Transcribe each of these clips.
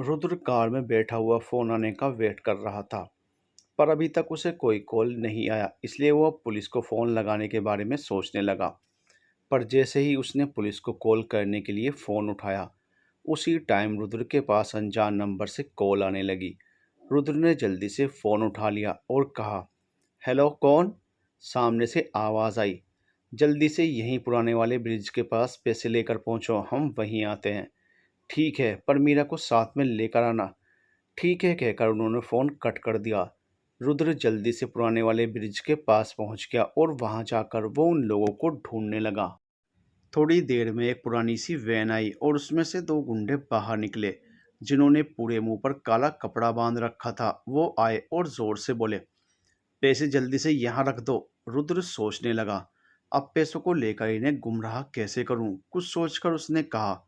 Rudra car में बैठा हुआ फोन आने का वेट कर रहा था, पर अभी तक उसे कोई कॉल नहीं आया। इसलिए वह पुलिस को फोन लगाने के बारे में सोचने लगा। पर जैसे ही उसने पुलिस को कॉल करने के लिए फोन उठाया, उसी टाइम रुद्र के पास अनजान नंबर से कॉल आने लगी। रुद्र ने जल्दी से फोन उठा लिया और कहा, हेलो, कौन? सामने से आवाज़ आई, जल्दी से यहीं पुराने वाले ब्रिज के पास पैसे लेकर पहुंचो, हम वहीं आते हैं। ठीक है, पर मीरा को साथ में लेकर आना। ठीक है कहकर उन्होंने फ़ोन कट कर दिया। रुद्र जल्दी से पुराने वाले ब्रिज के पास पहुंच गया और वहां जाकर वो उन लोगों को ढूंढने लगा। थोड़ी देर में एक पुरानी सी वैन आई और उसमें से दो गुंडे बाहर निकले, जिन्होंने पूरे मुंह पर काला कपड़ा बांध रखा था। वो आए और जोर से बोले, पैसे जल्दी से यहाँ रख दो। रुद्र सोचने लगा, अब पैसों को लेकर इन्हें गुमराह कैसे करूं। कुछ सोचकर उसने कहा,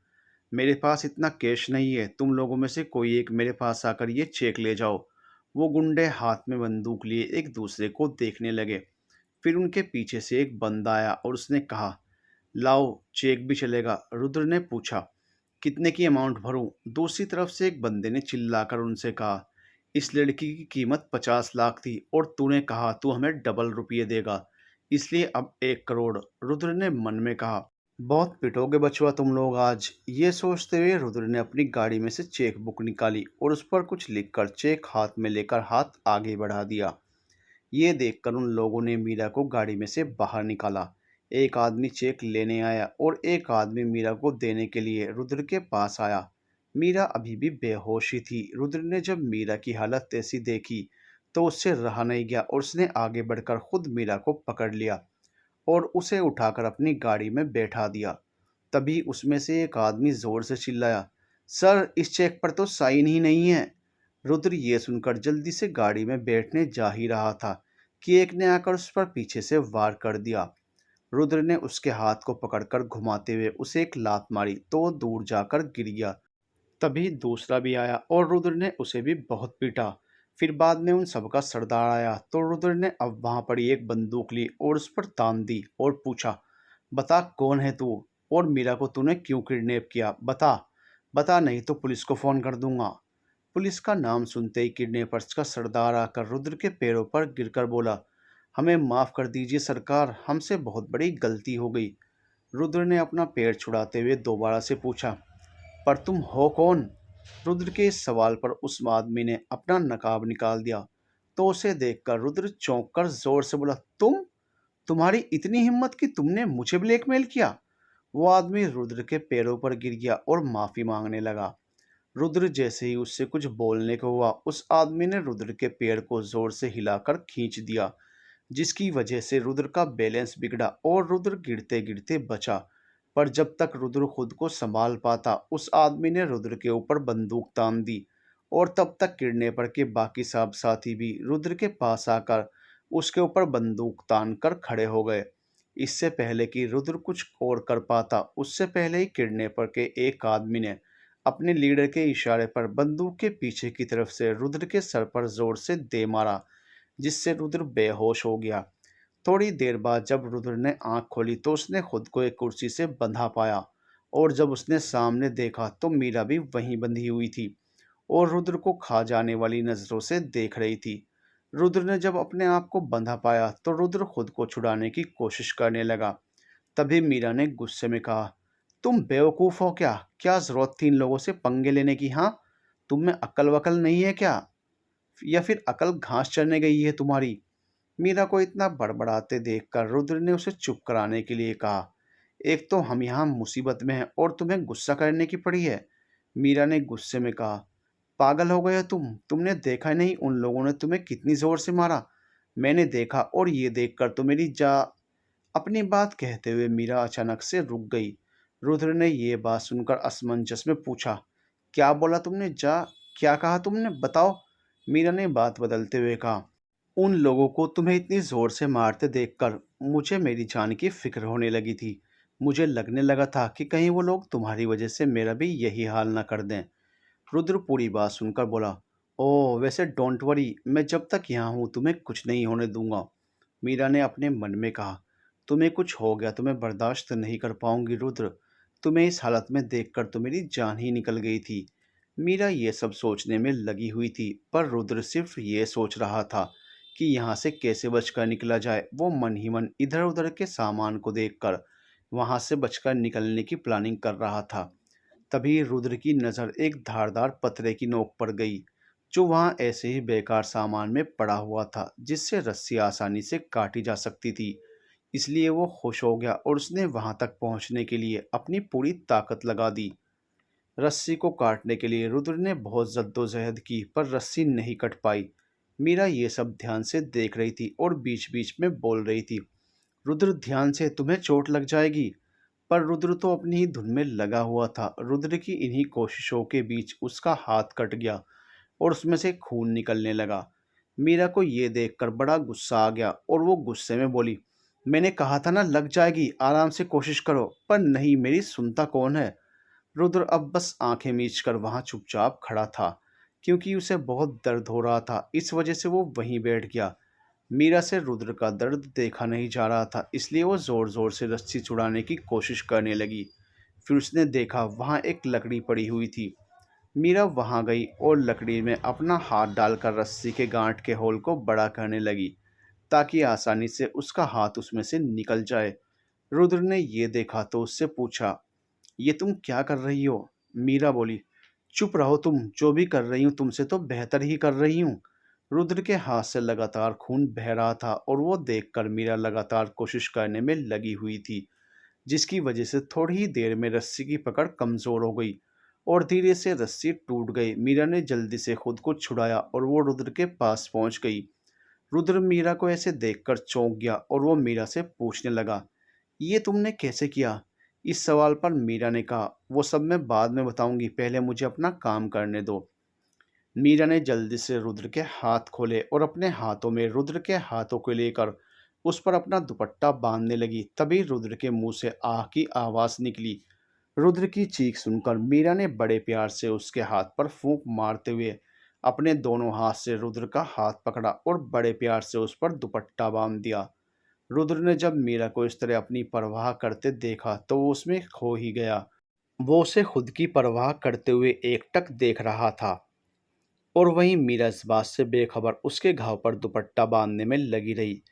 मेरे पास इतना कैश नहीं है, तुम लोगों में से कोई एक मेरे पास आकर ये चेक ले जाओ। वो गुंडे हाथ में बंदूक लिए एक दूसरे को देखने लगे। फिर उनके पीछे से एक बंदा आया और उसने कहा, लाओ, चेक भी चलेगा। रुद्र ने पूछा, कितने की अमाउंट भरूं? दूसरी तरफ से एक बंदे ने चिल्लाकर उनसे कहा, इस लड़की की कीमत 50 लाख थी और तूने कहा तू हमें डबल रुपये देगा, इसलिए अब 1 करोड़। रुद्र ने मन में कहा, बहुत पिटोगे बचवा तुम लोग आज। ये सोचते हुए रुद्र ने अपनी गाड़ी में से चेक बुक निकाली और उस पर कुछ लिखकर चेक हाथ में लेकर हाथ आगे बढ़ा दिया। ये देखकर उन लोगों ने मीरा को गाड़ी में से बाहर निकाला। एक आदमी चेक लेने आया और एक आदमी मीरा को देने के लिए रुद्र के पास आया। मीरा अभी भी बेहोश ही थी। रुद्र ने जब मीरा की हालत ऐसी देखी तो उससे रहा नहीं गया और उसने आगे बढ़कर खुद मीरा को पकड़ लिया और उसे उठाकर अपनी गाड़ी में बैठा दिया। तभी उसमें से एक आदमी जोर से चिल्लाया, सर, इस चेक पर तो साइन ही नहीं है। रुद्र ये सुनकर जल्दी से गाड़ी में बैठने जा ही रहा था कि एक ने आकर उस पर पीछे से वार कर दिया। रुद्र ने उसके हाथ को पकड़कर घुमाते हुए उसे एक लात मारी तो वो दूर जाकर गिर गया। तभी दूसरा भी आया और रुद्र ने उसे भी बहुत पीटा। फिर बाद में उन सबका सरदार आया तो रुद्र ने अब वहां पड़ी एक बंदूक ली और उस पर तान दी और पूछा, बता कौन है तू और मीरा को तूने क्यों किडनैप किया? बता, बता, नहीं तो पुलिस को फोन कर दूंगा। पुलिस का नाम सुनते ही किडनैपर्स का सरदार आकर रुद्र के पैरों पर गिरकर बोला, हमें माफ कर दीजिए सरकार, हमसे बहुत बड़ी गलती हो गई। रुद्र ने अपना पैर छुड़ाते हुए दोबारा से पूछा, पर तुम हो कौन? रुद्र के इस सवाल पर उस आदमी ने अपना नकाब निकाल दिया तो उसे देखकर रुद्र चौंक कर जोर से बोला, तुम्हारी इतनी हिम्मत कि तुमने मुझे ब्लैकमेल किया? वो आदमी रुद्र के पैरों पर गिर गया और माफी मांगने लगा। रुद्र जैसे ही उससे कुछ बोलने को हुआ, उस आदमी ने रुद्र के पैर को जोर से हिलाकर खींच दिया, जिसकी वजह से रुद्र का बैलेंस बिगड़ा और रुद्र गिरते गिरते बचा। पर जब तक रुद्र खुद को संभाल पाता, उस आदमी ने रुद्र के ऊपर बंदूक तान दी और तब तक किडनैपर के बाकी सब साथी भी रुद्र के पास आकर उसके ऊपर बंदूक तान कर खड़े हो गए। इससे पहले कि रुद्र कुछ और कर पाता, उससे पहले ही किडनैपर के एक आदमी ने अपने लीडर के इशारे पर बंदूक के पीछे की तरफ से रुद्र के सर पर जोर से दे मारा, जिससे रुद्र बेहोश हो गया। थोड़ी देर बाद जब रुद्र ने आंख खोली तो उसने खुद को एक कुर्सी से बंधा पाया और जब उसने सामने देखा तो मीरा भी वहीं बंधी हुई थी और रुद्र को खा जाने वाली नजरों से देख रही थी। रुद्र ने जब अपने आप को बंधा पाया तो रुद्र खुद को छुड़ाने की कोशिश करने लगा। तभी मीरा ने गुस्से में कहा, तुम बेवकूफ़ हो क्या? क्या ज़रूरत थी इन लोगों से पंगे लेने की? हाँ, तुम में अक्ल वकल नहीं है क्या? या फिर अकल घास चरने गई है तुम्हारी? मीरा को इतना बड़बड़ाते देखकर रुद्र ने उसे चुप कराने के लिए कहा, एक तो हम यहाँ मुसीबत में हैं और तुम्हें गुस्सा करने की पड़ी है। मीरा ने गुस्से में कहा, पागल हो गए हो तुमने देखा नहीं उन लोगों ने तुम्हें कितनी जोर से मारा? मैंने देखा और ये देखकर तो मेरी जा। अपनी बात कहते हुए मीरा अचानक से रुक गई। रुद्र ने ये बात सुनकर असमंजस में पूछा, क्या बोला तुमने? जा, क्या कहा तुमने, बताओ? मीरा ने बात बदलते हुए कहा, उन लोगों को तुम्हें इतनी जोर से मारते देखकर मुझे मेरी जान की फिक्र होने लगी थी। मुझे लगने लगा था कि कहीं वो लोग तुम्हारी वजह से मेरा भी यही हाल न कर दें। रुद्र पूरी बात सुनकर बोला, ओह, वैसे डोंट वरी, मैं जब तक यहाँ हूँ तुम्हें कुछ नहीं होने दूंगा। मीरा ने अपने मन में कहा, तुम्हें कुछ हो गया तो मैं बर्दाश्त नहीं कर पाऊंगी रुद्र। तुम्हें इस हालत में देखकर तो मेरी जान ही निकल गई थी। मीरा ये सब सोचने में लगी हुई थी, पर रुद्र सिर्फ ये सोच रहा था कि यहाँ से कैसे बचकर निकला जाए। वो मन ही मन इधर उधर के सामान को देखकर वहाँ से बचकर निकलने की प्लानिंग कर रहा था। तभी रुद्र की नज़र एक धारदार पतरे की नोक पर गई, जो वहाँ ऐसे ही बेकार सामान में पड़ा हुआ था, जिससे रस्सी आसानी से काटी जा सकती थी। इसलिए वो खुश हो गया और उसने वहाँ तक पहुँचने के लिए अपनी पूरी ताकत लगा दी। रस्सी को काटने के लिए रुद्र ने बहुत जद्दोजहद की, पर रस्सी नहीं कट पाई। मीरा ये सब ध्यान से देख रही थी और बीच बीच में बोल रही थी, रुद्र ध्यान से, तुम्हें चोट लग जाएगी। पर रुद्र तो अपनी ही धुन में लगा हुआ था। रुद्र की इन्हीं कोशिशों के बीच उसका हाथ कट गया और उसमें से खून निकलने लगा। मीरा को ये देखकर बड़ा गुस्सा आ गया और वो गुस्से में बोली, मैंने कहा था ना लग जाएगी, आराम से कोशिश करो। पर नहीं, मेरी सुनता कौन है। रुद्र अब बस आंखें मीचकर वहां चुपचाप खड़ा था, क्योंकि उसे बहुत दर्द हो रहा था। इस वजह से वो वहीं बैठ गया। मीरा से रुद्र का दर्द देखा नहीं जा रहा था, इसलिए वो जोर जोर से रस्सी छुड़ाने की कोशिश करने लगी। फिर उसने देखा वहां एक लकड़ी पड़ी हुई थी। मीरा वहां गई और लकड़ी में अपना हाथ डालकर रस्सी के गांठ के होल को बड़ा करने लगी, ताकि आसानी से उसका हाथ उसमें से निकल जाए। रुद्र ने ये देखा तो उससे पूछा, ये तुम क्या कर रही हो। मीरा बोली, चुप रहो तुम, जो भी कर रही हूँ तुमसे तो बेहतर ही कर रही हूँ। रुद्र के हाथ से लगातार खून बह रहा था और वो देखकर मीरा लगातार कोशिश करने में लगी हुई थी, जिसकी वजह से थोड़ी ही देर में रस्सी की पकड़ कमजोर हो गई और धीरे से रस्सी टूट गई। मीरा ने जल्दी से खुद को छुड़ाया और वो रुद्र के पास पहुंच गई। रुद्र मीरा को ऐसे देखकर चौंक गया और वो मीरा से पूछने लगा, ये तुमने कैसे किया। इस सवाल पर मीरा ने कहा, वो सब मैं बाद में बताऊंगी, पहले मुझे अपना काम करने दो। मीरा ने जल्दी से रुद्र के हाथ खोले और अपने हाथों में रुद्र के हाथों को लेकर उस पर अपना दुपट्टा बांधने लगी। तभी रुद्र के मुंह से आह की आवाज निकली। रुद्र की चीख सुनकर मीरा ने बड़े प्यार से उसके हाथ पर फूंक मारते हुए अपने दोनों हाथ से रुद्र का हाथ पकड़ा और बड़े प्यार से उस पर दुपट्टा बांध दिया। रुद्र ने जब मीरा को इस तरह अपनी परवाह करते देखा तो वो उसमें खो ही गया। वो उसे खुद की परवाह करते हुए एकटक देख रहा था और वहीं मीरा इस बात से बेखबर उसके घाव पर दुपट्टा बांधने में लगी रही।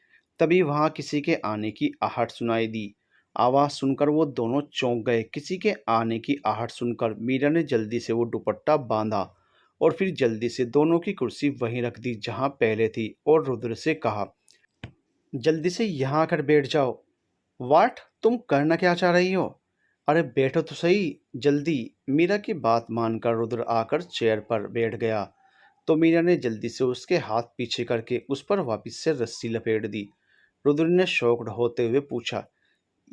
तभी वहां किसी के आने की आहट सुनाई दी। आवाज सुनकर वो दोनों चौंक गए। किसी के आने की आहट सुनकर मीरा ने जल्दी से वो दुपट्टा बांधा और फिर जल्दी से दोनों की कुर्सी वहीं रख दी जहां पहले थी और रुद्र से कहा, जल्दी से यहाँ आकर बैठ जाओ। वाट, तुम करना क्या चाह रही हो। अरे बैठो तो सही, जल्दी। मीरा की बात मानकर रुद्र आकर चेयर पर बैठ गया तो मीरा ने जल्दी से उसके हाथ पीछे करके उस पर वापस से रस्सी लपेट दी। रुद्र ने शॉक्ड होते हुए पूछा,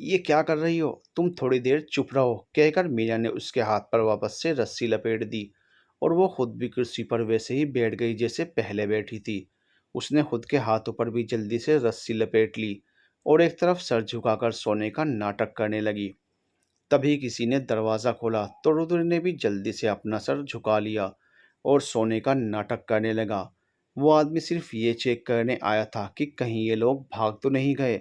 ये क्या कर रही हो, तुम थोड़ी देर चुप रहो, कहकर मीरा ने उसके हाथ पर वापस से रस्सी लपेट दी और वो खुद भी कुर्सी पर वैसे ही बैठ गई जैसे पहले बैठी थी। उसने खुद के हाथों पर भी जल्दी से रस्सी लपेट ली और एक तरफ सर झुकाकर सोने का नाटक करने लगी। तभी किसी ने दरवाज़ा खोला तो रुद्र ने भी जल्दी से अपना सर झुका लिया और सोने का नाटक करने लगा। वो आदमी सिर्फ ये चेक करने आया था कि कहीं ये लोग भाग तो नहीं गए।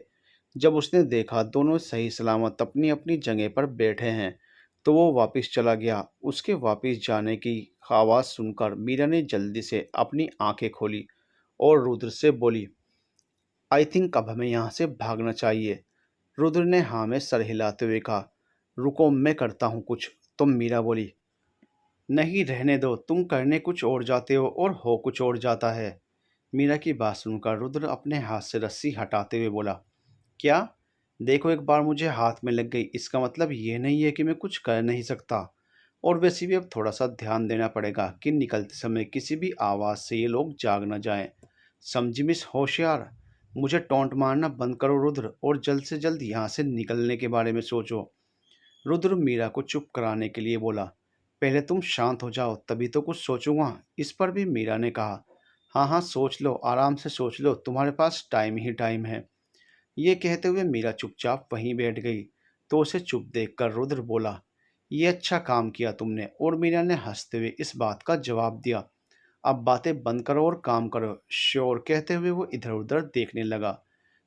जब उसने देखा दोनों सही सलामत अपनी अपनी जगह पर बैठे हैं तो वो वापस चला गया। उसके वापस जाने की आवाज़ सुनकर मीरा ने जल्दी से अपनी आंखें खोली और रुद्र से बोली, आई थिंक अब हमें यहाँ से भागना चाहिए। रुद्र ने हाँ में सर हिलाते हुए कहा, रुको मैं करता हूँ कुछ। तो मीरा बोली, नहीं रहने दो, तुम करने कुछ और जाते हो कुछ और जाता है। मीरा की बात सुनकर रुद्र अपने हाथ से रस्सी हटाते हुए बोला, क्या। देखो एक बार मुझे हाथ में लग गई, इसका मतलब ये नहीं है कि मैं कुछ कर नहीं सकता। और वैसे भी अब थोड़ा सा ध्यान देना पड़ेगा कि निकलते समय किसी भी आवाज़ से ये लोग जाग ना जाएं। समझी मिस होशियार। मुझे टोंट मारना बंद करो रुद्र और जल्द से जल्द यहाँ से निकलने के बारे में सोचो। रुद्र मीरा को चुप कराने के लिए बोला, पहले तुम शांत हो जाओ तभी तो कुछ सोचूंगा। इस पर भी मीरा ने कहा, हाँ हाँ सोच लो, आराम से सोच लो, तुम्हारे पास टाइम ही टाइम है। ये कहते हुए मीरा चुपचाप वहीं बैठ गई तो उसे चुप देखकर रुद्र बोला, ये अच्छा काम किया तुमने। और मीरा ने हंसते हुए इस बात का जवाब दिया, अब बातें बंद करो और काम करो। श्योर, कहते हुए वो इधर उधर देखने लगा।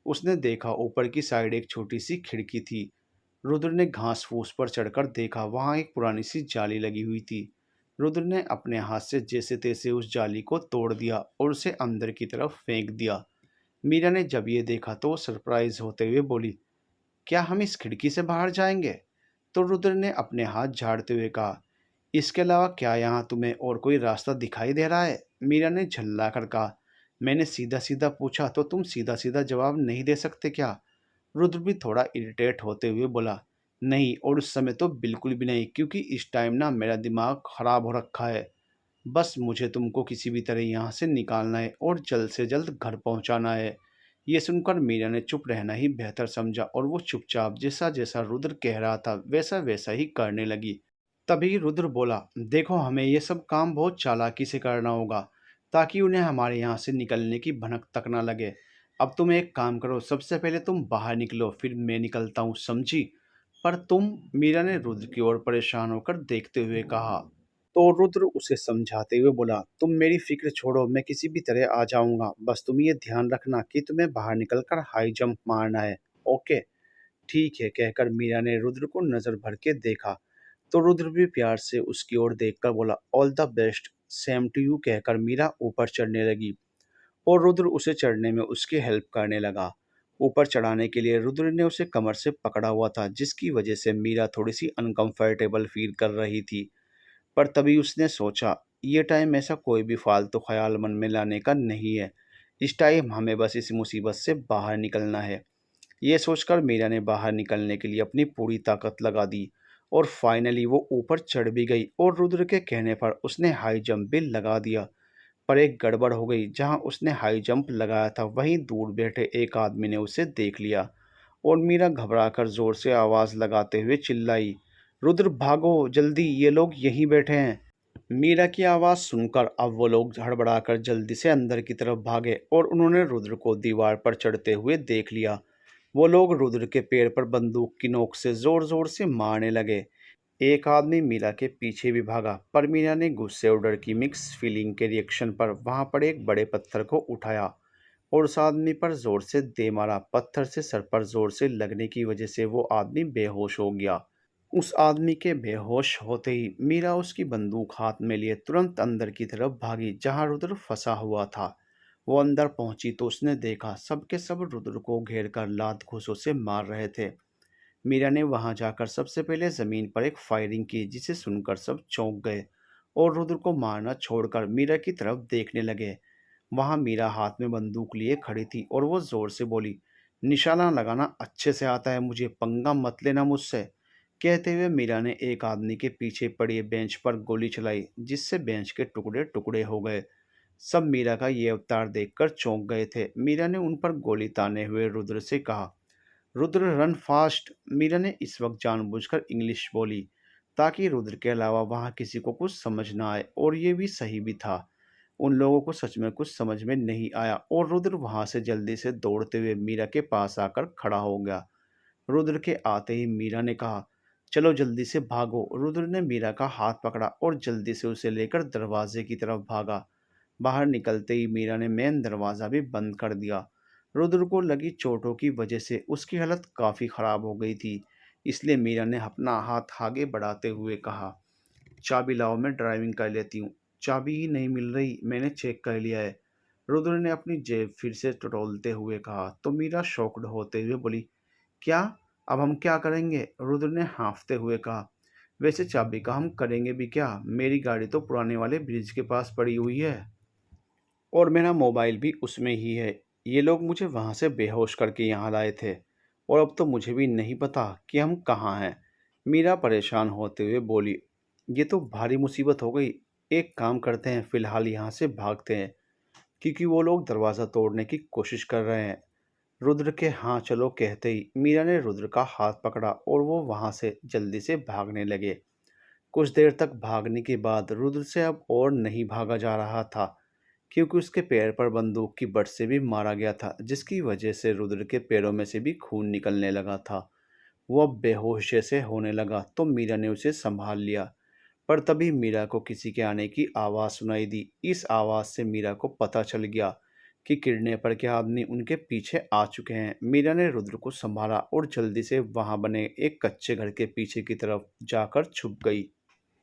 उसने देखा ऊपर की साइड एक छोटी सी खिड़की थी। रुद्र ने घास फूस पर चढ़कर देखा, वहां एक पुरानी सी जाली लगी हुई थी रुद्र ने अपने हाथ से जैसे तैसे उस जाली को तोड़ दिया और उसे अंदर की तरफ फेंक दिया। मीरा ने जब ये देखा तो वो सरप्राइज होते हुए बोली, क्या हम इस खिड़की से बाहर जाएंगे? तो रुद्र ने अपने हाथ झाड़ते हुए कहा, इसके अलावा क्या यहाँ तुम्हें और कोई रास्ता दिखाई दे रहा है? मीरा ने झल्ला कर कहा, मैंने सीधा सीधा पूछा तो तुम सीधा सीधा जवाब नहीं दे सकते क्या? रुद्र भी थोड़ा इरिटेट होते हुए बोला, नहीं, और उस समय तो बिल्कुल भी नहीं, क्योंकि इस टाइम ना मेरा दिमाग खराब हो रखा है। बस मुझे तुमको किसी भी तरह यहाँ से निकालना है और जल्द से जल्द घर पहुँचाना है। ये सुनकर मीरा ने चुप रहना ही बेहतर समझा और वो चुपचाप जैसा जैसा रुद्र कह रहा था वैसा वैसा ही करने लगी। तभी रुद्र बोला, देखो, हमें ये सब काम बहुत चालाकी से करना होगा ताकि उन्हें हमारे यहाँ से निकलने की भनक तक ना लगे। अब तुम एक काम करो, सबसे पहले तुम बाहर निकलो, फिर मैं निकलता हूँ, समझी? पर तुम, मीरा ने रुद्र की ओर परेशान होकर देखते हुए कहा। तो रुद्र उसे समझाते हुए बोला, तुम मेरी फिक्र छोड़ो, मैं किसी भी तरह आ जाऊंगा, बस तुम ये ध्यान रखना कि तुम्हें बाहर निकलकर हाई जंप मारना है। ओके? ठीक है, कहकर मीरा ने रुद्र को नजर भर के देखा। तो रुद्र भी प्यार से उसकी ओर देखकर बोला, all the best, same to you, कहकर मीरा ऊपर चढ़ने लगी और रुद्र उसे चढ़ने में उसकी हेल्प करने लगा। ऊपर चढ़ाने के लिए रुद्र ने उसे कमर से पकड़ा हुआ था, जिसकी वजह से मीरा थोड़ी सी अनकंफर्टेबल फील कर रही थी। पर तभी उसने सोचा, ये टाइम ऐसा कोई भी फालतू ख्याल मन में लाने का नहीं है। इस टाइम हमें बस इस मुसीबत से बाहर निकलना है। ये सोचकर मीरा ने बाहर निकलने के लिए अपनी पूरी ताकत लगा दी और फाइनली वो ऊपर चढ़ भी गई और रुद्र के कहने पर उसने हाई जंप भी लगा दिया। पर एक गड़बड़ हो गई, जहां उसने हाई जंप लगाया था वहीं दूर बैठे एक आदमी ने उसे देख लिया और मीरा घबराकर जोर से आवाज़ लगाते हुए चिल्लाई, रुद्र भागो जल्दी, ये लोग यहीं बैठे हैं। मीरा की आवाज़ सुनकर अब वो लोग हड़बड़ाकर जल्दी से अंदर की तरफ भागे और उन्होंने रुद्र को दीवार पर चढ़ते हुए देख लिया। वो लोग रुद्र के पैर पर बंदूक की नोक से जोर जोर से मारने लगे। एक आदमी मीरा के पीछे भी भागा, पर मीरा ने गुस्से और डर की मिक्स फीलिंग के रिएक्शन पर वहां पड़े एक बड़े पत्थर को उठाया और उस आदमी पर जोर से दे मारा। पत्थर से सर पर जोर से लगने की वजह से वो आदमी बेहोश हो गया। उस आदमी के बेहोश होते ही मीरा उसकी बंदूक हाथ में लिए तुरंत अंदर की तरफ भागी, जहां रुद्र फंसा हुआ था। वो अंदर पहुंची तो उसने देखा सबके सब रुद्र को घेर कर लात घूंसों से मार रहे थे। मीरा ने वहां जाकर सबसे पहले जमीन पर एक फायरिंग की, जिसे सुनकर सब चौंक गए और रुद्र को मारना छोड़कर मीरा की तरफ देखने लगे। वहां मीरा हाथ में बंदूक लिए खड़ी थी और वो जोर से बोली, निशाना लगाना अच्छे से आता है मुझे, पंगा मत लेना मुझसे। कहते हुए मीरा ने एक आदमी के पीछे पड़ी बेंच पर गोली चलाई, जिससे बेंच के टुकड़े टुकड़े हो गए। सब मीरा का ये अवतार देखकर चौंक गए थे। मीरा ने उन पर गोली ताने हुए रुद्र से कहा, रुद्र रन फास्ट। मीरा ने इस वक्त जानबूझकर इंग्लिश बोली ताकि रुद्र के अलावा वहां किसी को कुछ समझ ना आए, और ये भी सही भी था। उन लोगों को सच में कुछ समझ में नहीं आया और रुद्र वहां से जल्दी से दौड़ते हुए मीरा के पास आकर खड़ा हो गया। रुद्र के आते ही मीरा ने कहा, चलो जल्दी से भागो। रुद्र ने मीरा का हाथ पकड़ा और जल्दी से उसे लेकर दरवाजे की तरफ भागा। बाहर निकलते ही मीरा ने मेन दरवाज़ा भी बंद कर दिया। रुद्र को लगी चोटों की वजह से उसकी हालत काफ़ी ख़राब हो गई थी, इसलिए मीरा ने अपना हाथ आगे बढ़ाते हुए कहा, चाबी लाओ, मैं ड्राइविंग कर लेती हूँ। चाबी ही नहीं मिल रही, मैंने चेक कर लिया है। रुद्र ने अपनी जेब फिर से टटोलते हुए कहा। तो मीरा शॉक्ड होते हुए बोली, क्या? अब हम क्या करेंगे? रुद्र ने हाँफते हुए कहा, वैसे चाबी का हम करेंगे भी क्या? मेरी गाड़ी तो पुराने वाले ब्रिज के पास पड़ी हुई है और मेरा मोबाइल भी उसमें ही है। ये लोग मुझे वहाँ से बेहोश करके यहाँ लाए थे और अब तो मुझे भी नहीं पता कि हम कहाँ हैं। मीरा परेशान होते हुए बोली, ये तो भारी मुसीबत हो गई। एक काम करते हैं, फ़िलहाल यहाँ से भागते हैं, क्योंकि वो लोग दरवाज़ा तोड़ने की कोशिश कर रहे हैं। रुद्र के हाँ चलो कहते ही मीरा ने रुद्र का हाथ पकड़ा और वो वहाँ से जल्दी से भागने लगे। कुछ देर तक भागने के बाद रुद्र से अब और नहीं भागा जा रहा था, क्योंकि उसके पैर पर बंदूक की बट से भी मारा गया था, जिसकी वजह से रुद्र के पैरों में से भी खून निकलने लगा था। वो अब बेहोश से होने लगा तो मीरा ने उसे संभाल लिया। पर तभी मीरा को किसी के आने की आवाज़ सुनाई दी। इस आवाज़ से मीरा को पता चल गया कि किडनैपर के आदमी उनके पीछे आ चुके हैं। मीरा ने रुद्र को संभाला और जल्दी से वहां बने एक कच्चे घर के पीछे की तरफ जाकर छुप गई।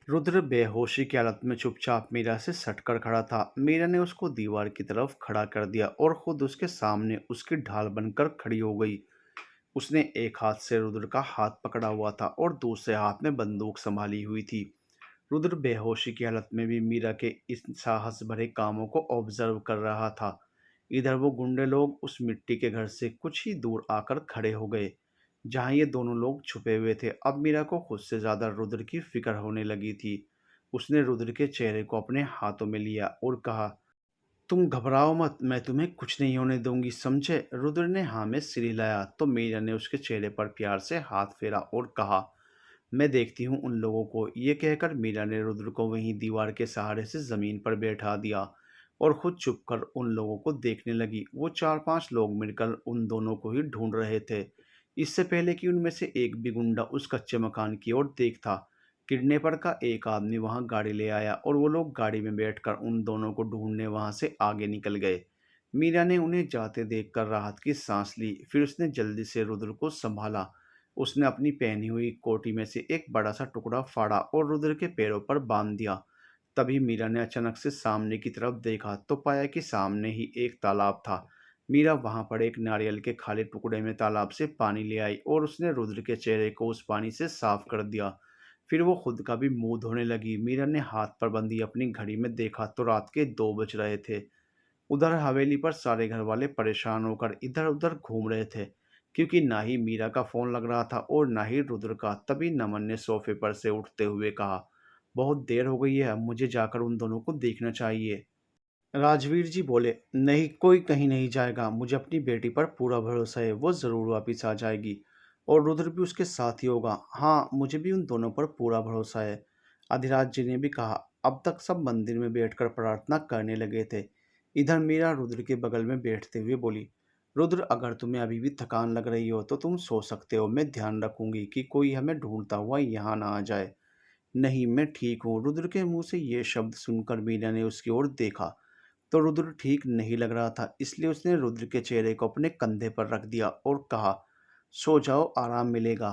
रुद्र बेहोशी की हालत में चुपचाप मीरा से सटकर खड़ा था। मीरा ने उसको दीवार की तरफ खड़ा कर दिया और खुद उसके सामने उसकी ढाल बनकर खड़ी हो गई। उसने एक हाथ से रुद्र का हाथ पकड़ा हुआ था और दूसरे हाथ में बंदूक संभाली हुई थी। रुद्र बेहोशी की हालत में भी मीरा के इस साहस भरे कामों को ऑब्जर्व कर रहा था। इधर वो गुंडे लोग उस मिट्टी के घर से कुछ ही दूर आकर खड़े हो गए, जहां ये दोनों लोग छुपे हुए थे। अब मीरा को खुद से ज्यादा रुद्र की फिक्र होने लगी थी। उसने रुद्र के चेहरे को अपने हाथों में लिया और कहा, तुम घबराओ मत, मैं तुम्हें कुछ नहीं होने दूंगी, समझे? रुद्र ने हाँ में सिर हिलाया तो मीरा ने उसके चेहरे पर प्यार से हाथ फेरा और कहा, मैं देखती हूँ उन लोगों को। ये कहकर मीरा ने रुद्र को वहीं दीवार के सहारे से जमीन पर बैठा दिया और खुद छुप कर उन लोगों को देखने लगी। वो 4-5 लोग मिलकर उन दोनों को ही ढूंढ रहे थे, इससे पहले कि उनमें से एक भी गुंडा उस कच्चे मकान की ओर देखता। किडनैपर का एक आदमी वहां गाड़ी ले आया और वो लोग गाड़ी में बैठकर उन दोनों को ढूंढने वहां से आगे निकल गए। मीरा ने उन्हें जाते देखकर राहत की सांस ली। फिर उसने जल्दी से रुद्र को संभाला। उसने अपनी पहनी हुई कोटी में से एक बड़ा सा टुकड़ा फाड़ा और रुद्र के पैरों पर बांध दिया। तभी मीरा ने अचानक से सामने की तरफ देखा तो पाया कि सामने ही एक तालाब था। मीरा वहां पर एक नारियल के खाली टुकड़े में तालाब से पानी ले आई और उसने रुद्र के चेहरे को उस पानी से साफ कर दिया। फिर वो खुद का भी मुंह धोने लगी। मीरा ने हाथ पर बंधी अपनी घड़ी में देखा तो रात के 2 बज रहे थे। उधर हवेली पर सारे घर वाले परेशान होकर इधर उधर घूम रहे थे, क्योंकि ना ही मीरा का फोन लग रहा था और ना ही रुद्र का। तभी नमन ने सोफे पर से उठते हुए कहा, बहुत देर हो गई है, मुझे जाकर उन दोनों को देखना चाहिए। राजवीर जी बोले, नहीं, कोई कहीं नहीं जाएगा, मुझे अपनी बेटी पर पूरा भरोसा है, वो ज़रूर वापस आ जाएगी और रुद्र भी उसके साथ ही होगा। हाँ, मुझे भी उन दोनों पर पूरा भरोसा है। अधिराज जी ने भी कहा। अब तक सब मंदिर में बैठकर प्रार्थना करने लगे थे। इधर मीरा रुद्र के बगल में बैठते हुए बोली, रुद्र, अगर तुम्हें अभी भी थकान लग रही हो तो तुम सो सकते हो, मैं ध्यान रखूंगी कि कोई हमें ढूंढता हुआ यहाँ ना आ जाए। नहीं, मैं ठीक हूँ। रुद्र के मुंह से ये शब्द सुनकर मीरा ने उसकी ओर देखा तो रुद्र ठीक नहीं लग रहा था, इसलिए उसने रुद्र के चेहरे को अपने कंधे पर रख दिया और कहा, सो जाओ, आराम मिलेगा।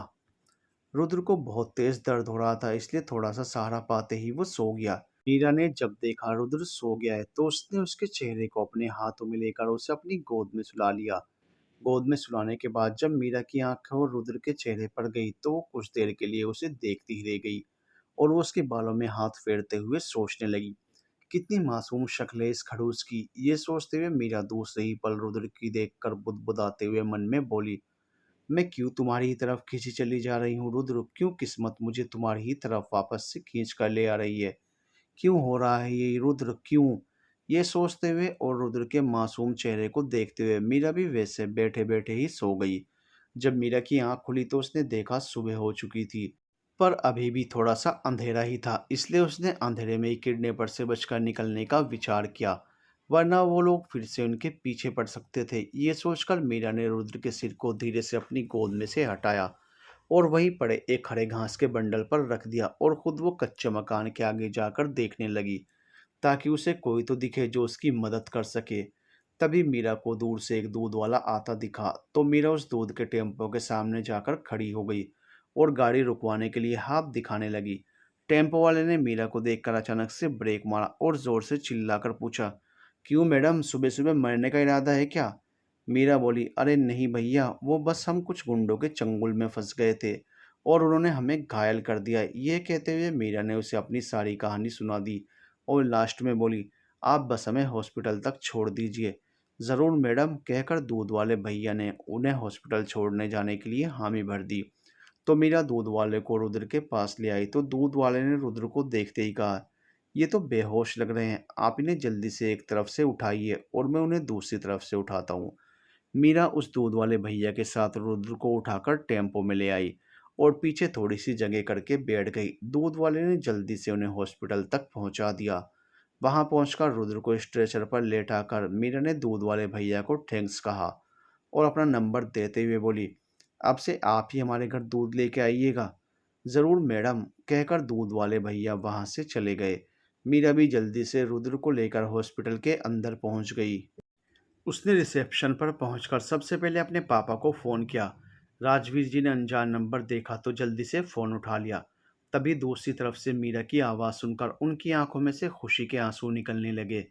रुद्र को बहुत तेज दर्द हो रहा था, इसलिए थोड़ा सा सहारा पाते ही वो सो गया। मीरा ने जब देखा रुद्र सो गया है तो उसने उसके चेहरे को अपने हाथों में लेकर उसे अपनी गोद में सुला लिया। गोद में सुलाने के बाद जब मीरा की आंखें रुद्र के चेहरे पर गई तो वो कुछ देर के लिए उसे देखती ही रह गई और वो उसके बालों में हाथ फेरते हुए सोचने लगी, कितनी मासूम शक्ल है इस खड़ूस की। ये सोचते हुए मीरा दूसरे ही पल रुद्र की देखकर बुदबुदाते हुए मन में बोली, मैं क्यों तुम्हारी ही तरफ खींची चली जा रही हूँ रुद्र? क्यों किस्मत मुझे तुम्हारी ही तरफ वापस से खींच कर ले आ रही है? क्यों हो रहा है ये रुद्र, क्यों? ये सोचते हुए और रुद्र के मासूम चेहरे को देखते हुए मीरा भी वैसे बैठे बैठे ही सो गई। जब मीरा की आंख खुली तो उसने देखा सुबह हो चुकी थी, पर अभी भी थोड़ा सा अंधेरा ही था, इसलिए उसने अंधेरे में ही किडनैपर से बचकर निकलने का विचार किया, वरना वो लोग फिर से उनके पीछे पड़ सकते थे। ये सोचकर मीरा ने रुद्र के सिर को धीरे से अपनी गोद में से हटाया और वहीं पड़े एक हरे घास के बंडल पर रख दिया और खुद वो कच्चे मकान के आगे जाकर देखने लगी, ताकि उसे कोई तो दिखे जो उसकी मदद कर सके। तभी मीरा को दूर से एक दूध वाला आता दिखा तो मीरा उस दूध के टेम्पो के सामने जाकर खड़ी हो गई और गाड़ी रुकवाने के लिए हाथ दिखाने लगी। टेम्पो वाले ने मीरा को देखकर अचानक से ब्रेक मारा और जोर से चिल्लाकर पूछा, क्यों मैडम, सुबह सुबह मरने का इरादा है क्या? मीरा बोली, अरे नहीं भैया, वो बस हम कुछ गुंडों के चंगुल में फंस गए थे और उन्होंने हमें घायल कर दिया। ये कहते हुए मीरा ने उसे अपनी सारी कहानी सुना दी और लास्ट में बोली, आप बस हमें हॉस्पिटल तक छोड़ दीजिए। ज़रूर मैडम, कहकर दूध वाले भैया ने उन्हें हॉस्पिटल छोड़ने जाने के लिए हामी भर दी। तो मीरा दूध वाले को रुद्र के पास ले आई तो दूध वाले ने रुद्र को देखते ही कहा, ये तो बेहोश लग रहे हैं, आप इन्हें जल्दी से एक तरफ से उठाइए और मैं उन्हें दूसरी तरफ से उठाता हूँ। मीरा उस दूध वाले भैया के साथ रुद्र को उठाकर टेम्पो में ले आई और पीछे थोड़ी सी जगह करके बैठ गई। दूध वाले ने जल्दी से उन्हें हॉस्पिटल तक पहुंचा दिया। वहां पहुंचकर रुद्र को स्ट्रेचर पर लेटाकर मीरा ने दूध वाले भैया को थैंक्स कहा और अपना नंबर देते हुए बोली, अब से आप ही हमारे घर दूध लेके आइएगा। ज़रूर मैडम, कहकर दूध वाले भैया वहां से चले गए। मीरा भी जल्दी से रुद्र को लेकर हॉस्पिटल के अंदर पहुंच गई। उसने रिसेप्शन पर पहुंचकर सबसे पहले अपने पापा को फ़ोन किया। राजवीर जी ने अनजान नंबर देखा तो जल्दी से फ़ोन उठा लिया। तभी दूसरी तरफ से मीरा की आवाज़ सुनकर उनकी आंखों में से खुशी के आंसू निकलने लगे।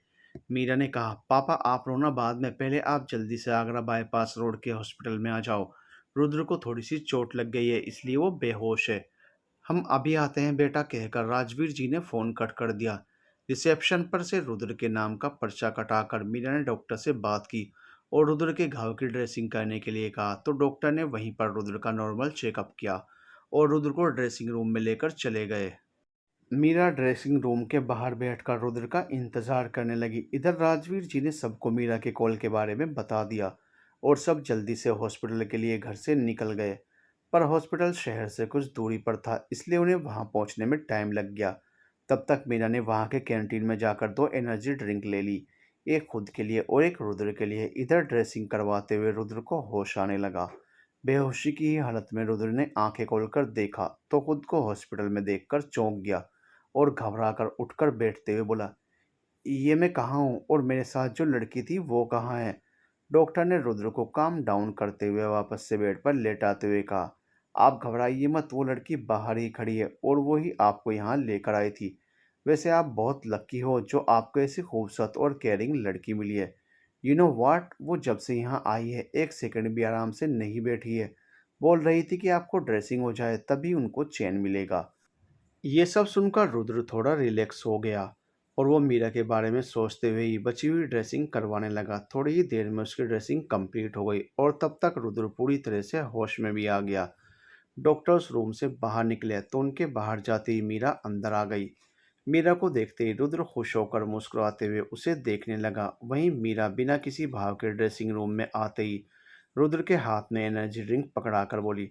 मीरा ने कहा, पापा आप रोना बाद में, पहले आप जल्दी से आगरा बाईपास रोड के हॉस्पिटल में आ जाओ। रुद्र को थोड़ी सी चोट लग गई है, इसलिए वो बेहोश है। हम अभी आते हैं बेटा, कहकर राजवीर जी ने फ़ोन कट कर दिया। रिसेप्शन पर से रुद्र के नाम का पर्चा कटाकर मीरा ने डॉक्टर से बात की और रुद्र के घाव की ड्रेसिंग करने के लिए कहा, तो डॉक्टर ने वहीं पर रुद्र का नॉर्मल चेकअप किया और रुद्र को ड्रेसिंग रूम में लेकर चले गए। मीरा ड्रेसिंग रूम के बाहर बैठकर रुद्र का इंतजार करने लगी। इधर राजवीर जी ने सबको मीरा के कॉल के बारे में बता दिया और सब जल्दी से हॉस्पिटल के लिए घर से निकल गए। पर हॉस्पिटल शहर से कुछ दूरी पर था, इसलिए उन्हें वहां पहुंचने में टाइम लग गया। तब तक मीरा ने वहां के कैंटीन में जाकर 2 एनर्जी ड्रिंक ले ली, एक खुद के लिए और एक रुद्र के लिए। इधर ड्रेसिंग करवाते हुए रुद्र को होश आने लगा। बेहोशी की ही हालत में रुद्र ने आंखें खोलकर देखा तो खुद को हॉस्पिटल में देखकर चौंक गया और घबराकर उठकर बैठते हुए बोला, ये मैं कहाँ हूँ और मेरे साथ जो लड़की थी वो कहाँ है? डॉक्टर ने रुद्र को काम डाउन करते हुए वापस से बेड पर लेटाते हुए कहा, आप घबराइए मत, वो लड़की बाहर ही खड़ी है और वो ही आपको यहाँ लेकर आई थी। वैसे आप बहुत लकी हो जो आपको ऐसी खूबसूरत और केयरिंग लड़की मिली है। यू नो व्हाट, वो जब से यहाँ आई है एक सेकंड भी आराम से नहीं बैठी है। बोल रही थी कि आपको ड्रेसिंग हो जाए तभी उनको चैन मिलेगा। ये सब सुनकर रुद्र थोड़ा रिलैक्स हो गया और वो मीरा के बारे में सोचते हुए ही बची हुई ड्रेसिंग करवाने लगा। थोड़ी ही देर में उसकी ड्रेसिंग कंप्लीट हो गई और तब तक रुद्र पूरी तरह से होश में भी आ गया। डॉक्टर्स रूम से बाहर निकले तो उनके बाहर जाते ही मीरा अंदर आ गई। मीरा को देखते ही रुद्र खुश होकर मुस्कुराते हुए उसे देखने लगा। वहीं मीरा बिना किसी भाव के ड्रेसिंग रूम में आते ही रुद्र के हाथ में एनर्जी ड्रिंक पकड़ाकर बोली,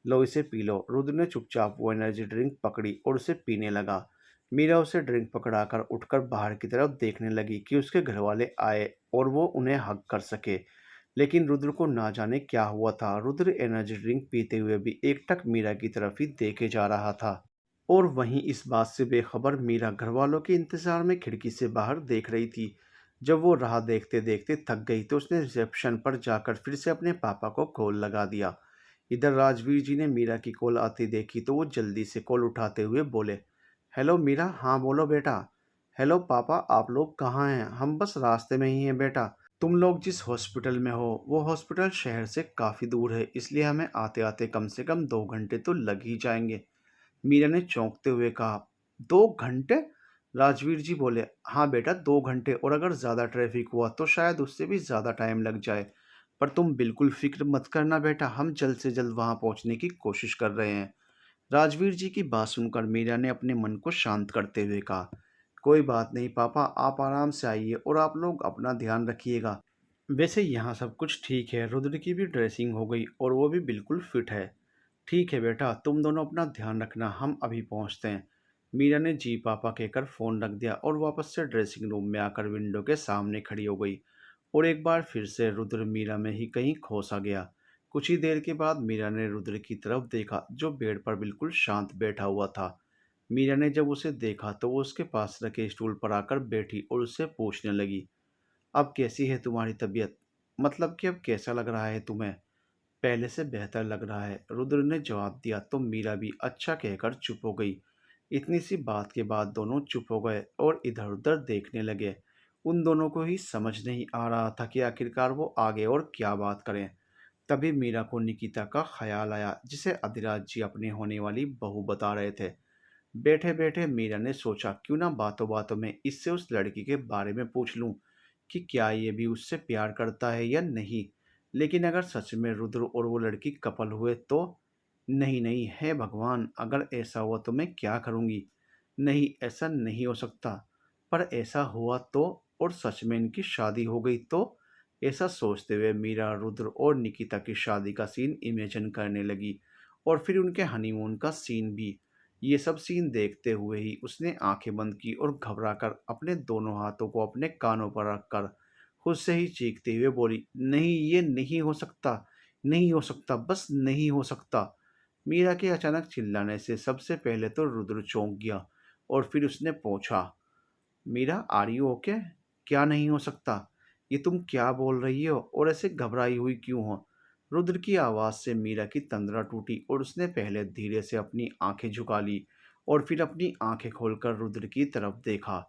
लो इसे पी लो। रुद्र ने चुपचाप वो एनर्जी ड्रिंक पकड़ी और उसे पीने लगा। मीरा उसे ड्रिंक पकड़ाकर उठकर बाहर की तरफ देखने लगी कि उसके घर वाले आए और वो उन्हें हग कर सके। लेकिन रुद्र को ना जाने क्या हुआ था, रुद्र एनर्जी ड्रिंक पीते हुए भी एकटक मीरा की तरफ ही देखे जा रहा था। और वहीं इस बात से बेखबर मीरा घरवालों के इंतजार में खिड़की से बाहर देख रही थी। जब वो राह देखते देखते थक गई तो उसने रिसेप्शन पर जाकर फिर से अपने पापा को कॉल लगा दिया। इधर राजवीर जी ने मीरा की कॉल आती देखी तो वो जल्दी से कॉल उठाते हुए बोले, हेलो मीरा, हाँ बोलो बेटा। हेलो पापा, आप लोग कहाँ हैं? हम बस रास्ते में ही हैं बेटा। तुम लोग जिस हॉस्पिटल में हो वो हॉस्पिटल शहर से काफ़ी दूर है, इसलिए हमें आते आते कम से कम 2 घंटे तो लग ही जाएंगे। मीरा ने चौंकते हुए कहा, 2 घंटे? राजवीर जी बोले, हाँ बेटा 2 घंटे, और अगर ज़्यादा ट्रैफिक हुआ तो शायद उससे भी ज़्यादा टाइम लग जाए। पर तुम बिल्कुल फिक्र मत करना बेटा, हम जल्द से जल्द वहाँ पहुँचने की कोशिश कर रहे हैं। राजवीर जी की बात सुनकर मीरा ने अपने मन को शांत करते हुए कहा, कोई बात नहीं पापा, आप आराम से आइए और आप लोग अपना ध्यान रखिएगा। वैसे यहाँ सब कुछ ठीक है, रुद्र की भी ड्रेसिंग हो गई और वो भी बिल्कुल फिट है। ठीक है बेटा, तुम दोनों अपना ध्यान रखना, हम अभी पहुँचते हैं। मीरा ने जी पापा कहकर फ़ोन रख दिया और वापस से ड्रेसिंग रूम में आकर विंडो के सामने खड़ी हो गई और एक बार फिर से रुद्र मीरा में ही कहीं खो सा गया। कुछ ही देर के बाद मीरा ने रुद्र की तरफ देखा जो बेड पर बिल्कुल शांत बैठा हुआ था। मीरा ने जब उसे देखा तो वो उसके पास रखे स्टूल पर आकर बैठी और उससे पूछने लगी, अब कैसी है तुम्हारी तबीयत? मतलब कि अब कैसा लग रहा है तुम्हें? पहले से बेहतर लग रहा है, रुद्र ने जवाब दिया तो मीरा भी अच्छा कहकर चुप हो गई। इतनी सी बात के बाद दोनों चुप हो गए और इधर उधर देखने लगे। उन दोनों को ही समझ नहीं आ रहा था कि आखिरकार वो आगे और क्या बात करें। तभी मीरा को निकिता का ख्याल आया जिसे अधिराज जी अपनी होने वाली बहू बता रहे थे। बैठे बैठे मीरा ने सोचा क्यों ना बातों बातों में इससे उस लड़की के बारे में पूछ लूं कि क्या ये भी उससे प्यार करता है या नहीं। लेकिन अगर सच में रुद्र और वो लड़की कपल हुए तो? नहीं नहीं, हे भगवान, अगर ऐसा हुआ तो मैं क्या करूँगी? नहीं, ऐसा नहीं हो सकता। पर ऐसा हुआ तो, और सच में इनकी शादी हो गई तो? ऐसा सोचते हुए मीरा रुद्र और निकिता की शादी का सीन इमेजिन करने लगी और फिर उनके हनीमून का सीन भी। ये सब सीन देखते हुए ही उसने आंखें बंद की और घबराकर अपने दोनों हाथों को अपने कानों पर रखकर खुद से ही चीखते हुए बोली, नहीं ये नहीं हो सकता, नहीं हो सकता, बस नहीं हो सकता। मीरा के अचानक चिल्लाने से सबसे पहले तो रुद्र चौंक गया और फिर उसने पूछा, मीरा आर यू ओके? क्या नहीं हो सकता? ये तुम क्या बोल रही हो और ऐसे घबराई हुई क्यों हो? रुद्र की आवाज़ से मीरा की तंद्रा टूटी और उसने पहले धीरे से अपनी आंखें झुका ली और फिर अपनी आंखें खोलकर रुद्र की तरफ देखा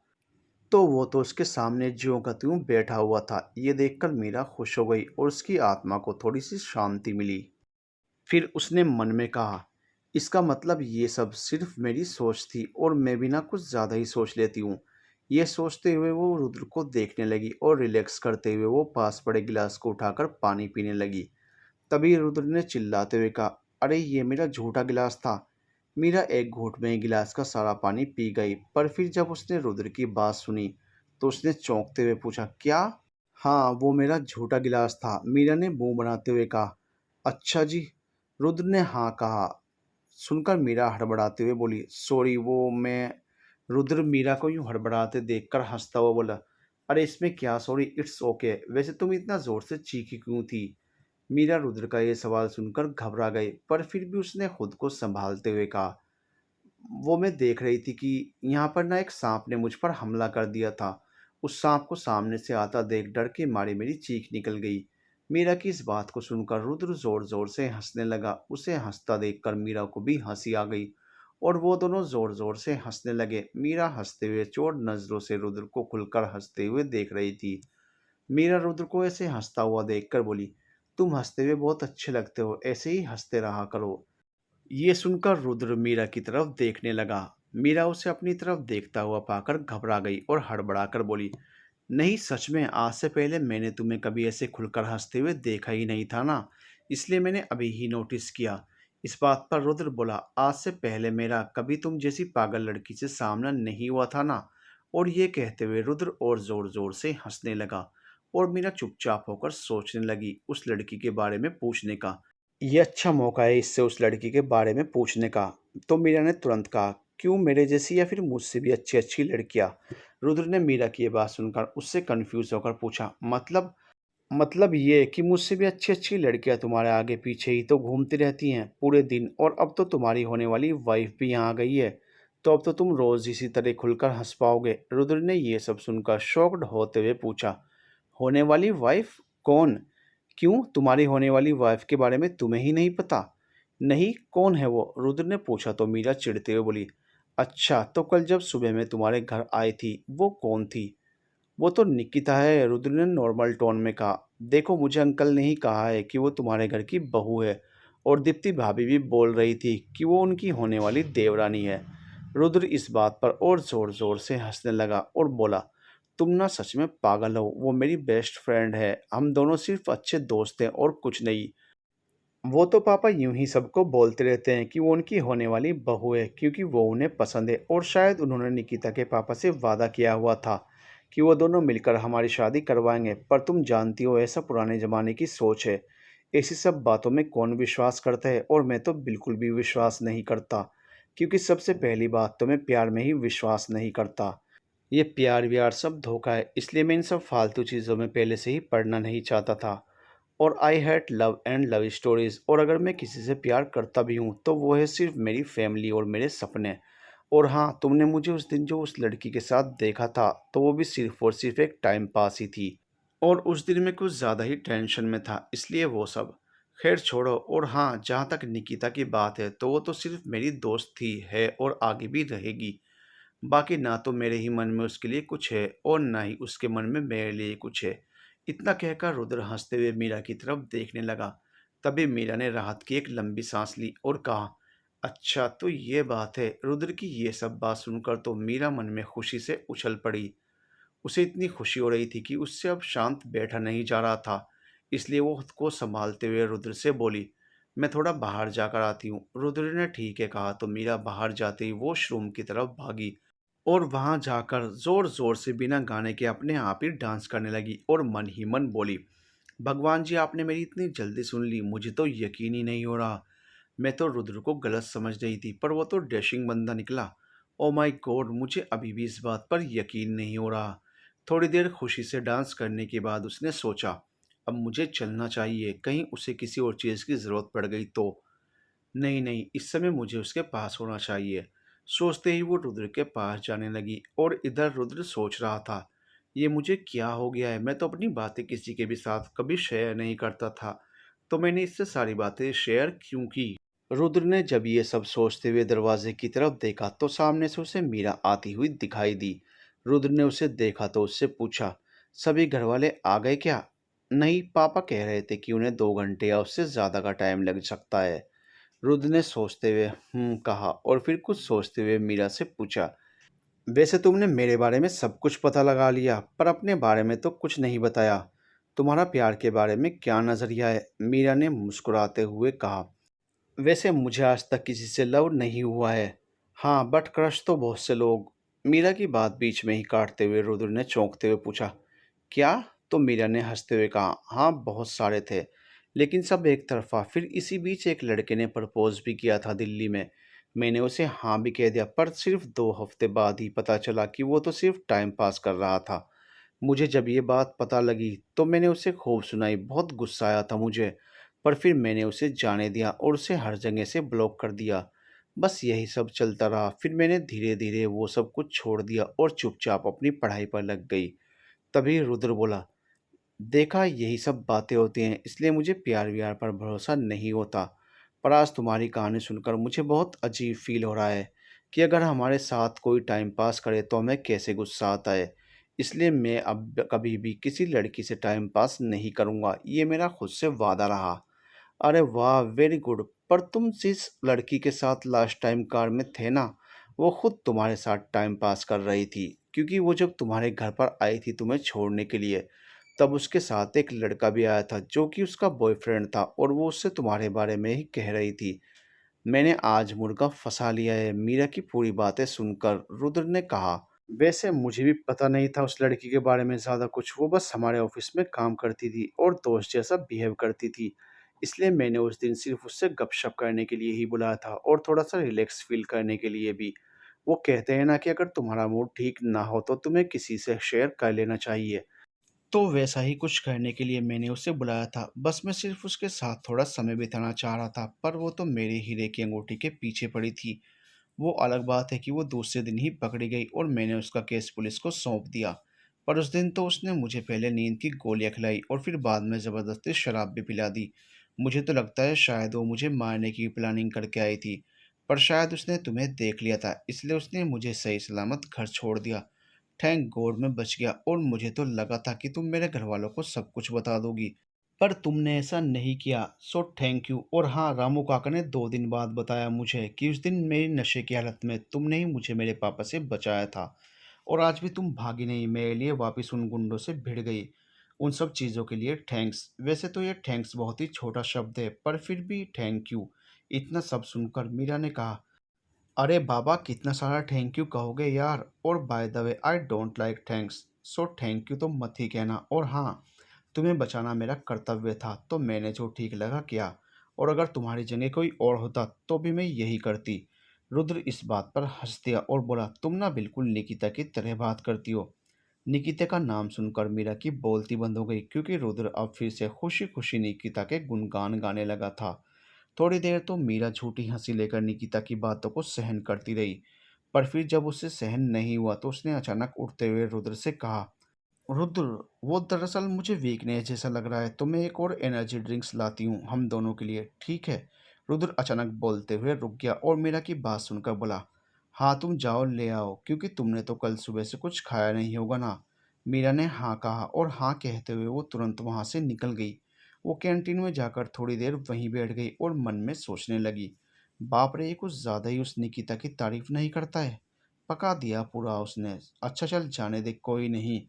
तो वो तो उसके सामने ज्यों का त्यों बैठा हुआ था। ये देखकर मीरा खुश हो गई और उसकी आत्मा को थोड़ी सी शांति मिली। फिर उसने मन में कहा, इसका मतलब ये सब सिर्फ मेरी सोच थी और मैं भी ना कुछ ज़्यादा ही सोच लेती हूँ। ये सोचते हुए वो रुद्र को देखने लगी और रिलैक्स करते हुए वो पास पड़े गिलास को उठाकर पानी पीने लगी। तभी रुद्र ने चिल्लाते हुए कहा, अरे ये मेरा झूठा गिलास था। मीरा एक घूंट में ही गिलास का सारा पानी पी गई। पर फिर जब उसने रुद्र की बात सुनी तो उसने चौंकते हुए पूछा, क्या? हाँ, वो मेरा झूठा गिलास था, मीरा ने मुंह बनाते हुए कहा। अच्छा जी। रुद्र ने हाँ कहा। सुनकर मीरा हड़बड़ाते हुए बोली, सॉरी वो मैं। रुद्र मीरा को यूं हड़बड़ाते देखकर हंसता हुआ बोला, अरे इसमें क्या सॉरी, इट्स ओके। वैसे तुम इतना जोर से चीखी क्यों थी? मीरा रुद्र का ये सवाल सुनकर घबरा गई, पर फिर भी उसने खुद को संभालते हुए कहा, वो मैं देख रही थी कि यहाँ पर ना एक सांप ने मुझ पर हमला कर दिया था। उस सांप को सामने से आता देख डर के मारे मेरी चीख निकल गई। मीरा की इस बात को सुनकर रुद्र जोर जोर से हंसने लगा। उसे हंसता देखकर मीरा को भी हंसी आ गई और वो दोनों जोर जोर से हंसने लगे। मीरा हंसते हुए चोर नजरों से रुद्र को खुलकर हंसते हुए देख रही थी। मीरा रुद्र को ऐसे हंसता हुआ देखकर बोली, तुम हंसते हुए बहुत अच्छे लगते हो, ऐसे ही हंसते रहा करो। ये सुनकर रुद्र मीरा की तरफ देखने लगा। मीरा उसे अपनी तरफ देखता हुआ पाकर घबरा गई और हड़बड़ाकर बोली, नहीं सच में आज से पहले मैंने तुम्हें कभी ऐसे खुलकर हंसते हुए देखा ही नहीं था ना, इसलिए मैंने अभी ही नोटिस किया। इस बात पर रुद्र बोला, आज से पहले मेरा कभी तुम जैसी पागल लड़की से सामना नहीं हुआ था ना। और ये कहते हुए रुद्र और जोर जोर से हंसने लगा और मीरा चुपचाप होकर सोचने लगी उस लड़की के बारे में पूछने का। ये अच्छा मौका है इससे उस लड़की के बारे में पूछने का। तो मीरा ने तुरंत कहा, क्यों, मेरे जैसी या फिर मुझसे भी अच्छी अच्छी लड़कियां? रुद्र ने मीरा की ये बात सुनकर उससे कंफ्यूज होकर पूछा, मतलब ये कि मुझसे भी अच्छी अच्छी लड़कियां तुम्हारे आगे पीछे ही तो घूमती रहती हैं पूरे दिन, और अब तो तुम्हारी होने वाली वाइफ भी यहाँ आ गई है, तो अब तो तुम रोज इसी तरह खुलकर हंस पाओगे। रुद्र ने ये सब सुनकर शॉक्ड होते हुए पूछा, होने वाली वाइफ? कौन? क्यों, तुम्हारी होने वाली वाइफ के बारे में तुम्हें ही नहीं पता? नहीं, कौन है वो? रुद्र ने पूछा तो मीरा चिढ़ते हुए बोली, अच्छा तो कल जब सुबह में तुम्हारे घर आई थी वो कौन थी? वो तो निकिता है, रुद्र ने नॉर्मल टोन में कहा। देखो, मुझे अंकल ने ही कहा है कि वो तुम्हारे घर की बहू है, और दीप्ति भाभी भी बोल रही थी कि वो उनकी होने वाली देवरानी है। रुद्र इस बात पर और जोर जोर से हंसने लगा और बोला, तुम ना सच में पागल हो, वो मेरी बेस्ट फ्रेंड है, हम दोनों सिर्फ अच्छे दोस्त हैं और कुछ नहीं। वो तो पापा यूं ही सबको बोलते रहते हैं कि वो उनकी होने वाली बहू है क्योंकि वो उन्हें पसंद है, और शायद उन्होंने निकिता के पापा से वादा किया हुआ था कि वो दोनों मिलकर हमारी शादी करवाएंगे। पर तुम जानती हो ऐसा पुराने ज़माने की सोच है, ऐसी सब बातों में कौन विश्वास करता है, और मैं तो बिल्कुल भी विश्वास नहीं करता, क्योंकि सबसे पहली बात तो मैं प्यार में ही विश्वास नहीं करता। ये प्यार व्यार सब धोखा है, इसलिए मैं इन सब फालतू चीज़ों में पहले से ही पढ़ना नहीं चाहता था। और I hate love and love stories, और अगर मैं किसी से प्यार करता भी हूँ तो वो है सिर्फ मेरी फैमिली और मेरे सपने। और हाँ, तुमने मुझे उस दिन जो उस लड़की के साथ देखा था तो वो भी सिर्फ और सिर्फ एक टाइम पास ही थी, और उस दिन मैं कुछ ज़्यादा ही टेंशन में था, इसलिए वो सब। खैर छोड़ो। और हाँ, जहाँ तक निकिता की बात है तो वो तो सिर्फ मेरी दोस्त थी, है और आगे भी रहेगी। बाकी ना तो मेरे ही मन में उसके लिए कुछ है और ना ही उसके मन में मेरे लिए कुछ है। इतना कहकर रुद्र हंसते हुए मीरा की तरफ देखने लगा। तभी मीरा ने राहत की एक लंबी सांस ली और कहा, अच्छा तो ये बात है। रुद्र की ये सब बात सुनकर तो मीरा मन में खुशी से उछल पड़ी। उसे इतनी खुशी हो रही थी कि उससे अब शांत बैठा नहीं जा रहा था, इसलिए वो खुद को संभालते हुए रुद्र से बोली, मैं थोड़ा बाहर जाकर आती हूँ। रुद्र ने ठीक है कहा तो मीरा बाहर जाते ही वॉशरूम की तरफ भागी और वहां जाकर जोर जोर से बिना गाने के अपने आप ही डांस करने लगी और मन ही मन बोली, भगवान जी आपने मेरी इतनी जल्दी सुन ली, मुझे तो यकीन ही नहीं हो रहा। मैं तो रुद्र को गलत समझ रही थी पर वो तो डैशिंग बंदा निकला। ओ माय गॉड, मुझे अभी भी इस बात पर यकीन नहीं हो रहा। थोड़ी देर खुशी से डांस करने के बाद उसने सोचा, अब मुझे चलना चाहिए, कहीं उसे किसी और चीज़ की ज़रूरत पड़ गई तो। नहीं नहीं, इस समय मुझे उसके पास होना चाहिए। सोचते ही वो रुद्र के पास जाने लगी और इधर रुद्र सोच रहा था, ये मुझे क्या हो गया है, मैं तो अपनी बातें किसी के भी साथ कभी शेयर नहीं करता था, तो मैंने इससे सारी बातें शेयर क्यों की? रुद्र ने जब ये सब सोचते हुए दरवाजे की तरफ देखा तो सामने से उसे मीरा आती हुई दिखाई दी। रुद्र ने उसे देखा तो उससे पूछा, सभी घर वाले आ गए क्या? नहीं, पापा कह रहे थे कि उन्हें 2 घंटे या उससे ज़्यादा का टाइम लग सकता है। रुद्र ने सोचते हुए कहा और फिर कुछ सोचते हुए मीरा से पूछा, वैसे तुमने मेरे बारे में सब कुछ पता लगा लिया पर अपने बारे में तो कुछ नहीं बताया। तुम्हारा प्यार के बारे में क्या नज़रिया है? मीरा ने मुस्कुराते हुए कहा, वैसे मुझे आज तक किसी से लव नहीं हुआ है। हाँ, बट क्रश तो बहुत से लोग। मीरा की बात बीच में ही काटते हुए रुद्र ने चौंकते हुए पूछा, क्या? तो मीरा ने हंसते हुए कहा, हाँ बहुत सारे थे, लेकिन सब एक तरफा। फिर इसी बीच एक लड़के ने प्रपोज भी किया था दिल्ली में। मैंने उसे हाँ भी कह दिया, पर सिर्फ 2 हफ्ते बाद ही पता चला कि वो तो सिर्फ टाइम पास कर रहा था। मुझे जब ये बात पता लगी तो मैंने उसे खूब सुनाई, बहुत गुस्सा आया था मुझे, पर फिर मैंने उसे जाने दिया और उसे हर जगह से ब्लॉक कर दिया। बस यही सब चलता रहा। फिर मैंने धीरे धीरे वो सब कुछ छोड़ दिया और चुपचाप अपनी पढ़ाई पर लग गई। तभी रुद्र बोला, देखा, यही सब बातें होती हैं, इसलिए मुझे प्यार व्यार पर भरोसा नहीं होता। पर आज तुम्हारी कहानी सुनकर मुझे बहुत अजीब फील हो रहा है कि अगर हमारे साथ कोई टाइम पास करे तो हमें कैसे गुस्सा आता है। इसलिए मैं अब कभी भी किसी लड़की से टाइम पास नहीं करूँगा, ये मेरा खुद से वादा रहा। अरे वाह! Very good. पर तुम जिस लड़की के साथ लास्ट टाइम कार में थे ना, वो खुद तुम्हारे साथ टाइम पास कर रही थी। क्योंकि वो जब तुम्हारे घर पर आई थी तुम्हें छोड़ने के लिए, तब उसके साथ एक लड़का भी आया था जो कि उसका बॉयफ्रेंड था और वो उससे तुम्हारे बारे में ही कह रही थी। मैंने आज मुर्गा फँसा लिया है। मीरा की पूरी बातें सुनकर रुद्र ने कहा, वैसे मुझे भी पता नहीं था उस लड़की के बारे में ज़्यादा कुछ। वो बस हमारे ऑफिस में काम करती थी और दोस्त जैसा बिहेव करती थी। इसलिए मैंने उस दिन सिर्फ उससे गपशप करने के लिए ही बुलाया था और थोड़ा सा रिलैक्स फील करने के लिए भी। वो कहते हैं ना कि अगर तुम्हारा मूड ठीक ना हो तो तुम्हें किसी से शेयर कर लेना चाहिए। तो वैसा ही कुछ करने के लिए मैंने उसे बुलाया था। बस मैं सिर्फ उसके साथ थोड़ा समय बिताना चाह रहा था, पर वो तो मेरे हीरे की अंगूठी के पीछे पड़ी थी। वो अलग बात है कि वो दूसरे दिन ही पकड़ी गई और मैंने उसका केस पुलिस को सौंप दिया। पर उस दिन तो उसने मुझे पहले नींद की गोलियां खिलाई और फिर बाद में ज़बरदस्ती शराब भी पिला दी। मुझे तो लगता है शायद वो मुझे मारने की प्लानिंग करके आई थी, पर शायद उसने तुम्हें देख लिया था, इसलिए उसने मुझे सही सलामत घर छोड़ दिया। थैंक गॉड मैं बच गया, और मुझे तो लगा था कि तुम मेरे घर वालों को सब कुछ बता दोगी, पर तुमने ऐसा नहीं किया। So thank you. और हाँ, रामू काका ने 2 दिन बाद बताया मुझे कि उस दिन मेरी नशे की हालत में तुमने ही मुझे मेरे पापा से बचाया था, और आज भी तुम भागी नहीं, मेरे लिए वापस उन गुंडों से भिड़ गई। उन सब चीज़ों के लिए थैंक्स। वैसे तो ये थैंक्स बहुत ही छोटा शब्द है, पर फिर भी थैंक यू। इतना सब सुनकर मीरा ने कहा, अरे बाबा, कितना सारा थैंक यू कहोगे यार? और by the way, I don't like thanks, so thank you तो मत ही कहना। और हाँ, तुम्हें बचाना मेरा कर्तव्य था, तो मैंने जो ठीक लगा किया, और अगर तुम्हारी जगह कोई और होता तो भी मैं यही करती। रुद्र इस बात पर हंस दिया और बोला, तुम ना बिल्कुल निकिता की तरह बात करती हो। निकिता का नाम सुनकर मीरा की बोलती बंद हो गई, क्योंकि रुद्र अब फिर से खुशी खुशी निकिता के गुणगान गाने लगा था। थोड़ी देर तो मीरा झूठी हंसी लेकर निकिता की बातों को सहन करती रही, पर फिर जब उससे सहन नहीं हुआ तो उसने अचानक उठते हुए रुद्र से कहा, रुद्र, वो दरअसल मुझे वीकनेस जैसा लग रहा है, तो मैं एक और एनर्जी ड्रिंक्स लाती हूँ हम दोनों के लिए, ठीक है? रुद्र अचानक बोलते हुए रुक गया और मीरा की बात सुनकर बोला, हाँ तुम जाओ ले आओ, क्योंकि तुमने तो कल सुबह से कुछ खाया नहीं होगा ना। मीरा ने हाँ कहा और हाँ कहते हुए वो तुरंत वहाँ से निकल गई। वो कैंटीन में जाकर थोड़ी देर वहीं बैठ गई और मन में सोचने लगी, बाप रे, ये कुछ ज़्यादा ही उस निकिता की तारीफ नहीं करता है। पका दिया पूरा उसने। अच्छा चल जाने दे, कोई नहीं।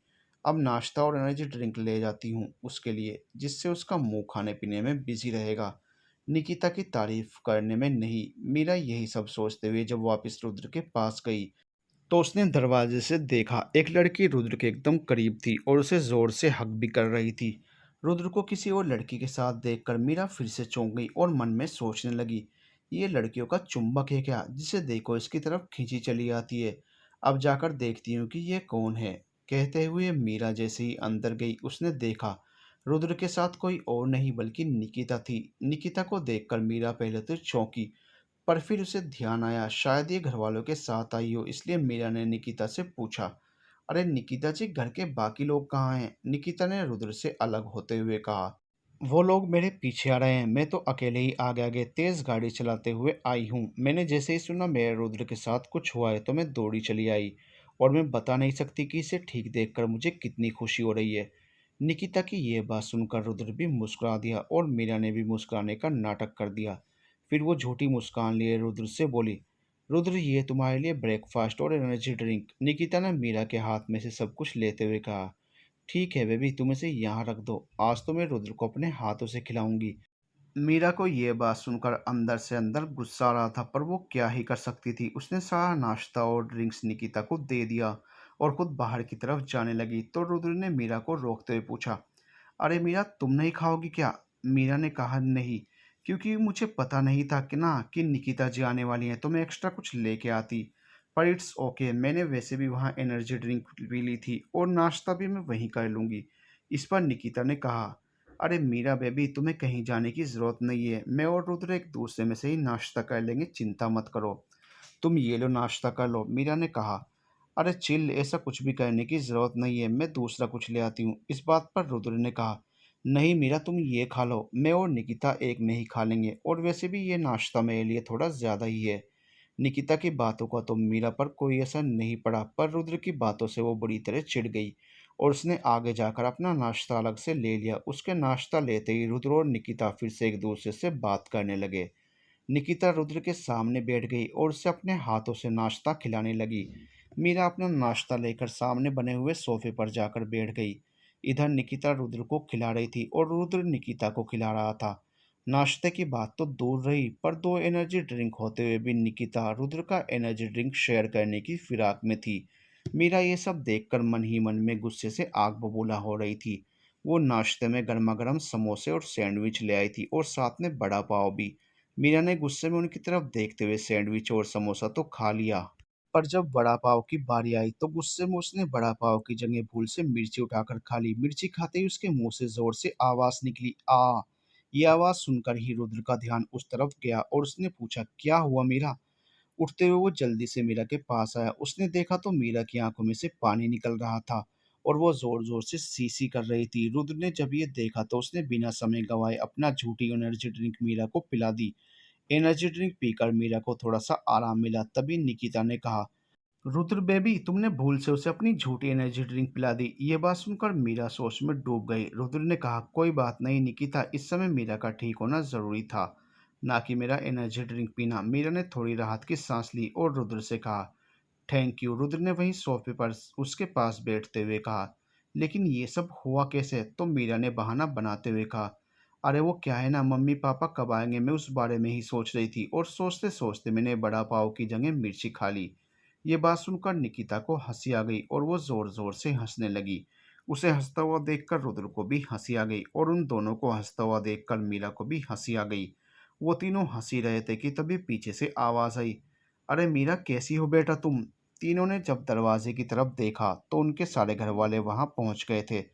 अब नाश्ता और एनर्जी ड्रिंक ले जाती हूँ उसके लिए, जिससे उसका मुंह खाने पीने में बिजी रहेगा, निकिता की तारीफ करने में नहीं। मीरा यही सब सोचते हुए जब वापस रुद्र के पास गई तो उसने दरवाजे से देखा, एक लड़की रुद्र के एकदम करीब थी और उसे जोर से हक भी कर रही थी। रुद्र को किसी और लड़की के साथ देखकर मीरा फिर से चौंक गई और मन में सोचने लगी, ये लड़कियों का चुंबक है क्या, जिसे देखो इसकी तरफ खींची चली आती है। अब जाकर देखती हूँ कि ये कौन है। कहते हुए मीरा जैसे ही अंदर गई उसने देखा, रुद्र के साथ कोई और नहीं बल्कि निकिता थी। निकिता को देखकर मीरा पहले तो चौंकी, पर फिर उसे ध्यान आया शायद ये घरवालों के साथ आई हो, इसलिए मीरा ने निकिता से पूछा, अरे निकिता जी, घर के बाकी लोग कहाँ हैं? निकिता ने रुद्र से अलग होते हुए कहा, वो लोग मेरे पीछे आ रहे हैं। मैं तो अकेले ही आगे आगे तेज गाड़ी चलाते हुए आई हूँ। मैंने जैसे ही सुना मेरे रुद्र के साथ कुछ हुआ है तो मैं दौड़ी चली आई। और मैं बता नहीं सकती कि इसे ठीक देखकर मुझे कितनी खुशी हो रही है। निकिता की ये बात सुनकर रुद्र भी मुस्कुरा दिया और मीरा ने भी मुस्कुराने का नाटक कर दिया। फिर वो झूठी मुस्कान लिए रुद्र से बोली, रुद्र ये तुम्हारे लिए ब्रेकफास्ट और एनर्जी ड्रिंक। निकिता ने मीरा के हाथ में से सब कुछ लेते हुए कहा, ठीक है बेबी, तुम इसे यहाँ रख दो। आज तो मैं रुद्र को अपने हाथों से खिलाऊंगी। मीरा को ये बात सुनकर अंदर से अंदर गुस्सा आ रहा था, पर वो क्या ही कर सकती थी। उसने सारा नाश्ता और ड्रिंक्स निकिता को दे दिया और खुद बाहर की तरफ जाने लगी तो रुद्र ने मीरा को रोकते हुए पूछा, अरे मीरा, तुम नहीं खाओगी क्या? मीरा ने कहा, नहीं, क्योंकि मुझे पता नहीं था कि निकिता जी आने वाली हैं, तो मैं एक्स्ट्रा कुछ लेके आती। पर इट्स ओके, मैंने वैसे भी वहाँ एनर्जी ड्रिंक पी ली थी और नाश्ता भी मैं वहीं कर लूँगी। इस पर निकिता ने कहा, अरे मीरा बेबी, तुम्हें कहीं जाने की ज़रूरत नहीं है। मैं और रुद्र एक दूसरे में से ही नाश्ता कर लेंगे, चिंता मत करो। तुम ये लो, नाश्ता कर लो, मीरा ने कहा। अरे चिल, ऐसा कुछ भी करने की ज़रूरत नहीं है, मैं दूसरा कुछ ले आती हूँ। इस बात पर रुद्र ने कहा, नहीं मीरा, तुम ये खा लो, मैं और निकिता एक में ही खा लेंगे, और वैसे भी ये नाश्ता मेरे लिए थोड़ा ज़्यादा ही है। निकिता की बातों का तो मीरा पर कोई असर नहीं पड़ा, पर रुद्र की बातों से वो बुरी तरह चिढ़ गई और उसने आगे जाकर अपना नाश्ता अलग से ले लिया। उसके नाश्ता लेते ही रुद्र और निकिता फिर से एक दूसरे से बात करने लगे। निकिता रुद्र के सामने बैठ गई और उसे अपने हाथों से नाश्ता खिलाने लगी। मीरा अपना नाश्ता लेकर सामने बने हुए सोफे पर जाकर बैठ गई। इधर निकिता रुद्र को खिला रही थी और रुद्र निकिता को खिला रहा था। नाश्ते की बात तो दूर रही, पर दो एनर्जी ड्रिंक होते हुए भी निकिता रुद्र का एनर्जी ड्रिंक शेयर करने की फिराक में थी। मीरा ये सब देखकर मन ही मन में गुस्से से आग बबूला हो रही थी। वो नाश्ते में गर्मा गर्म समोसे और सैंडविच ले आई थी और साथ में बड़ा पाव भी। मीरा ने गुस्से में उनकी तरफ देखते हुए सैंडविच और समोसा तो खा लिया, पर जब वड़ा पाव की बारी आई तो गुस्से में उसने वड़ा पाव की जगह भूल से मिर्ची उठाकर खा ली। मिर्ची खाते ही उसके मुंह से जोर से आवाज निकली, आ। ये आवाज सुनकर ही रुद्र का ध्यान उस तरफ गया और उसने पूछा, क्या हुआ मीरा? उठते हुए वो जल्दी से मीरा के पास आया। उसने देखा तो मीरा की आंखों में से पानी निकल रहा था और वो जोर जोर से सीसी कर रही थी। रुद्र ने जब ये देखा तो उसने बिना समय गंवाए अपना झूठी एनर्जी ड्रिंक मीरा को पिला दी। एनर्जी ड्रिंक पीकर मीरा को थोड़ा सा आराम मिला। तभी निकिता ने कहा, रुद्र बेबी, तुमने भूल से उसे अपनी झूठी एनर्जी ड्रिंक पिला दी। ये बात सुनकर मीरा सोच में डूब गई। रुद्र ने कहा, कोई बात नहीं निकिता, इस समय मीरा का ठीक होना जरूरी था, ना कि मेरा एनर्जी ड्रिंक पीना। मीरा ने थोड़ी राहत की सांस ली और रुद्र से कहा, थैंक यू। रुद्र ने वहीं सोफे पर उसके पास बैठते हुए कहा, लेकिन ये सब हुआ कैसे? तो मीरा ने बहाना बनाते हुए कहा, अरे वो क्या है ना, मम्मी पापा कब आएंगे, मैं उस बारे में ही सोच रही थी और सोचते सोचते मैंने बड़ा पाव की जगह मिर्ची खा ली। ये बात सुनकर निकिता को हंसी आ गई और वो जोर जोर से हंसने लगी। उसे हंसता हुआ देखकर रुद्र को भी हंसी आ गई और उन दोनों को हंसता हुआ देखकर मीरा को भी हंसी आ गई। वो तीनों हंसी रहे थे कि तभी पीछे से आवाज आई, अरे मीरा, कैसी हो बेटा तुम? तीनों ने जब दरवाजे की तरफ देखा तो उनके सारे घर वाले वहां पहुंच गए थे।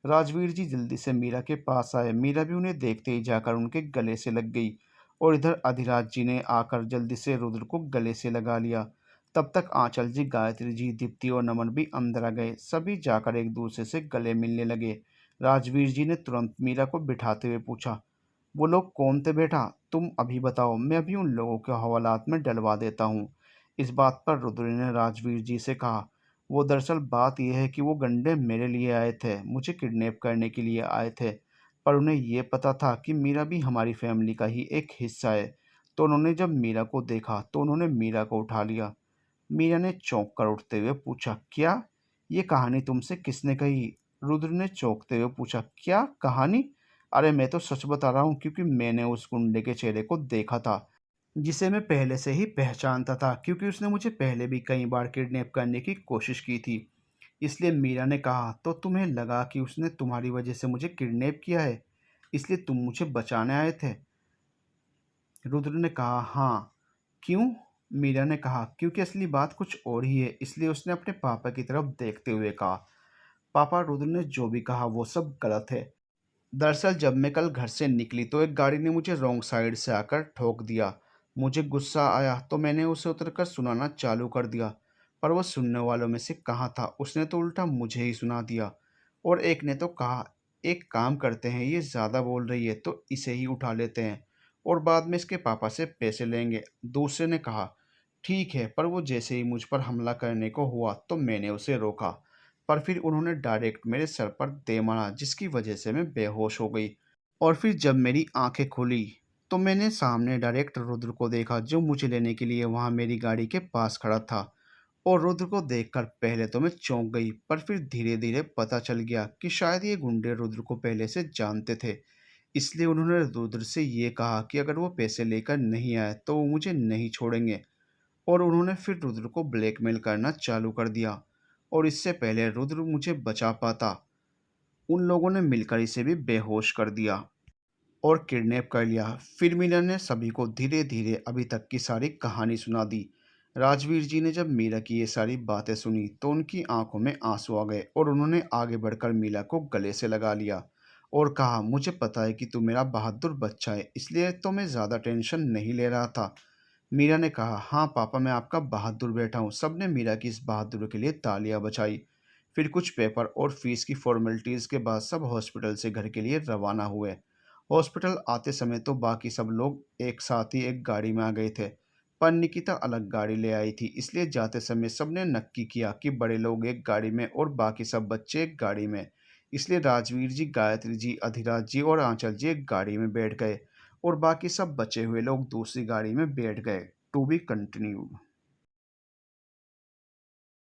राजवीर जी जल्दी से मीरा के पास आए। मीरा भी उन्हें देखते ही जाकर उनके गले से लग गई और इधर अधिराज जी ने आकर जल्दी से रुद्र को गले से लगा लिया। तब तक आंचल जी, गायत्री जी, दीप्ति और नमन भी अंदर आ गए। सभी जाकर एक दूसरे से गले मिलने लगे। राजवीर जी ने तुरंत मीरा को बिठाते हुए पूछा, वो लोग कौन थे बेटा? तुम अभी बताओ, मैं अभी उन लोगों के हवालात में डलवा देता हूँ। इस बात पर रुद्र ने राजवीर जी से कहा, वो दरअसल बात यह है कि वो गंडे मेरे लिए आए थे, मुझे किडनैप करने के लिए आए थे, पर उन्हें ये पता था कि मीरा भी हमारी फैमिली का ही एक हिस्सा है, तो उन्होंने जब मीरा को देखा तो उन्होंने मीरा को उठा लिया। मीरा ने चौंक कर उठते हुए पूछा, क्या? ये कहानी तुमसे किसने कही? रुद्र ने चौंकते हुए पूछा, क्या कहानी? अरे मैं तो सच बता रहा हूँ, क्योंकि मैंने उस गुंडे के चेहरे को देखा था, जिसे मैं पहले से ही पहचानता था, क्योंकि उसने मुझे पहले भी कई बार किडनैप करने की कोशिश की थी। इसलिए मीरा ने कहा, तो तुम्हें लगा कि उसने तुम्हारी वजह से मुझे किडनैप किया है, इसलिए तुम मुझे बचाने आए थे? रुद्र ने कहा, हाँ। क्यों? मीरा ने कहा, क्योंकि असली बात कुछ और ही है। इसलिए उसने अपने पापा की तरफ देखते हुए कहा, पापा, रुद्र ने जो भी कहा वो सब गलत है। दरअसल जब मैं कल घर से निकली तो एक गाड़ी ने मुझे रॉन्ग साइड से आकर ठोक दिया। मुझे गुस्सा आया तो मैंने उसे उतरकर सुनाना चालू कर दिया, पर वह सुनने वालों में से कहाँ था, उसने तो उल्टा मुझे ही सुना दिया। और एक ने तो कहा, एक काम करते हैं, ये ज़्यादा बोल रही है तो इसे ही उठा लेते हैं और बाद में इसके पापा से पैसे लेंगे। दूसरे ने कहा, ठीक है, पर वो जैसे ही मुझ पर हमला करने को हुआ तो मैंने उसे रोका, पर फिर उन्होंने डायरेक्ट मेरे सर पर दे मारा जिसकी वजह से मैं बेहोश हो गई। और फिर जब मेरी आंखें खुली तो मैंने सामने डायरेक्ट रुद्र को देखा जो मुझे लेने के लिए वहां मेरी गाड़ी के पास खड़ा था। और रुद्र को देखकर पहले तो मैं चौंक गई, पर फिर धीरे धीरे पता चल गया कि शायद ये गुंडे रुद्र को पहले से जानते थे। इसलिए उन्होंने रुद्र से ये कहा कि अगर वो पैसे लेकर नहीं आए तो वो मुझे नहीं छोड़ेंगे। और उन्होंने फिर रुद्र को ब्लैकमेल करना चालू कर दिया। और इससे पहले रुद्र मुझे बचा पाता, उन लोगों ने मिलकर इसे भी बेहोश कर दिया और किडनैप कर लिया। फिर मीरा ने सभी को धीरे धीरे अभी तक की सारी कहानी सुना दी। राजवीर जी ने जब मीरा की ये सारी बातें सुनी तो उनकी आंखों में आंसू आ गए और उन्होंने आगे बढ़कर मीरा को गले से लगा लिया और कहा, मुझे पता है कि तू मेरा बहादुर बच्चा है, इसलिए तो मैं ज़्यादा टेंशन नहीं ले रहा था। मीरा ने कहा, हाँ पापा, मैं आपका बहादुर बेटा हूँ। सबने मीरा की इस बहादुरी के लिए तालियां बजाई। फिर कुछ पेपर और फीस की फॉर्मेलिटीज़ के बाद सब हॉस्पिटल से घर के लिए रवाना हुए। हॉस्पिटल आते समय तो बाकी सब लोग एक साथ ही एक गाड़ी में आ गए थे, पर निकिता अलग गाड़ी ले आई थी, इसलिए जाते समय सबने नक्की किया कि बड़े लोग एक गाड़ी में और बाकी सब बच्चे एक गाड़ी में। इसलिए राजवीर जी, गायत्री जी, अधिराज जी और आंचल जी एक गाड़ी में बैठ गए और बाकी सब बचे हुए लोग दूसरी गाड़ी में बैठ गए। To be continued.